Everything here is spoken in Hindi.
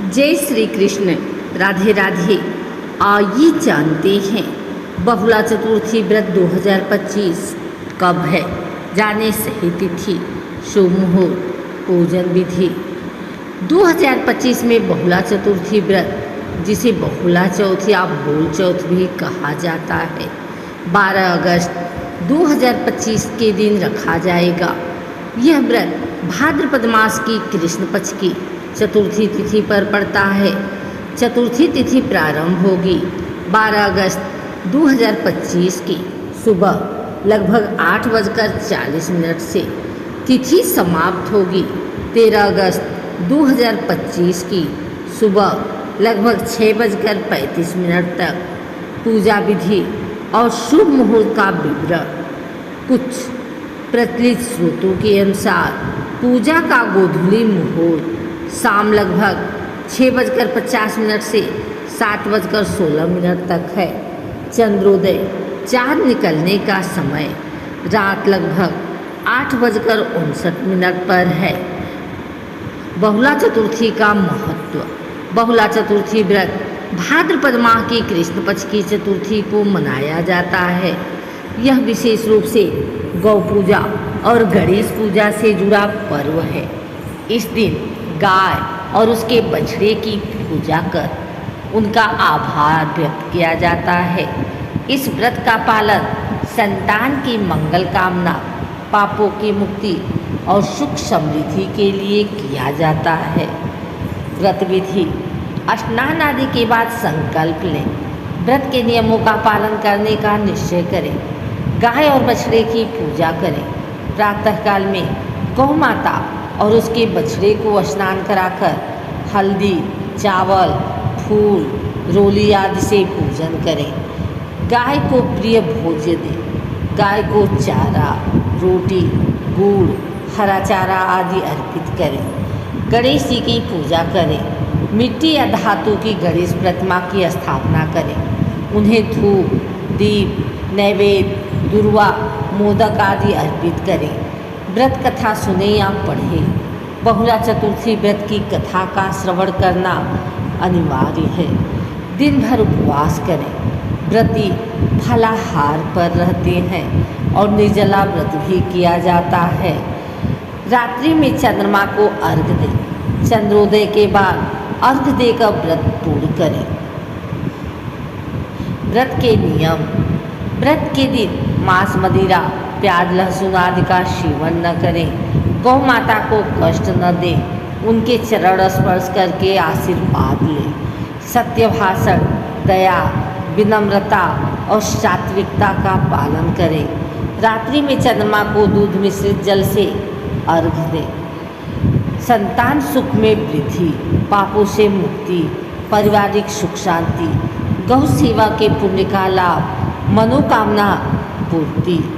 जय श्री कृष्ण। राधे राधे। आइए जानते हैं बहुला चतुर्थी व्रत 2025 कब है। जाने सही तिथि, शुभ मुहूर्त, पूजन विधि। 2025 में बहुला चतुर्थी व्रत, जिसे बहुला चौथ या भोल चौथ भी कहा जाता है, 12 अगस्त 2025 के दिन रखा जाएगा। यह व्रत भाद्रपद मास की कृष्ण पक्ष की चतुर्थी तिथि पर पड़ता है। चतुर्थी तिथि प्रारंभ होगी 12 अगस्त 2025 की सुबह लगभग 8:40 से। तिथि समाप्त होगी 13 अगस्त 2025 की सुबह लगभग 6:35 तक। पूजा विधि और शुभ मुहूर्त का विवरण। कुछ प्रचलित स्रोतों के अनुसार पूजा का गोधूली मुहूर्त शाम लगभग 6:50 से 7:16 तक है। चंद्रोदय चाँद निकलने का समय रात लगभग 8:59 पर है। बहुला चतुर्थी का महत्व। बहुला चतुर्थी व्रत भाद्रपद माह की कृष्ण पक्ष की चतुर्थी को मनाया जाता है। यह विशेष रूप से गौ पूजा और गणेश पूजा से जुड़ा पर्व है। इस दिन गाय और उसके बछड़े की पूजा कर उनका आभार व्यक्त किया जाता है। इस व्रत का पालन संतान की मंगल कामना, पापों की मुक्ति और सुख समृद्धि के लिए किया जाता है। व्रत विधि। स्नान आदि के बाद संकल्प लें। व्रत के नियमों का पालन करने का निश्चय करें। गाय और बछड़े की पूजा करें। प्रातःकाल में गौ माता और उसके बछड़े को स्नान कराकर हल्दी, चावल, फूल, रोली आदि से पूजन करें। गाय को प्रिय भोज्य दें। गाय को चारा, रोटी, गुड़, हरा चारा आदि अर्पित करें। गणेश जी की पूजा करें। मिट्टी या धातु की गणेश प्रतिमा की स्थापना करें। उन्हें धूप, दीप, नैवेद्य, दुर्वा, मोदक आदि अर्पित करें। व्रत कथा सुने या पढ़ें। बहुला चतुर्थी व्रत की कथा का श्रवण करना अनिवार्य है। दिन भर उपवास करें। व्रती फलाहार पर रहते हैं और निर्जला व्रत भी किया जाता है। रात्रि में चंद्रमा को अर्घ्य दें। चंद्रोदय के बाद अर्घ्य देकर व्रत पूर्ण करें। व्रत के नियम। व्रत के दिन मांस, मदिरा, प्याज, लहसुन आदि का सेवन न करें। गौ माता को कष्ट न दें। उनके चरण स्पर्श करके आशीर्वाद लें। सत्य भाषण, दया, विनम्रता और सात्विकता का पालन करें। रात्रि में चंद्रमा को दूध मिश्रित जल से अर्घ्य दें। संतान सुख में वृद्धि, पापों से मुक्ति, पारिवारिक सुख शांति, गौ सेवा के पुण्य का लाभ, मनोकामना पूर्ति।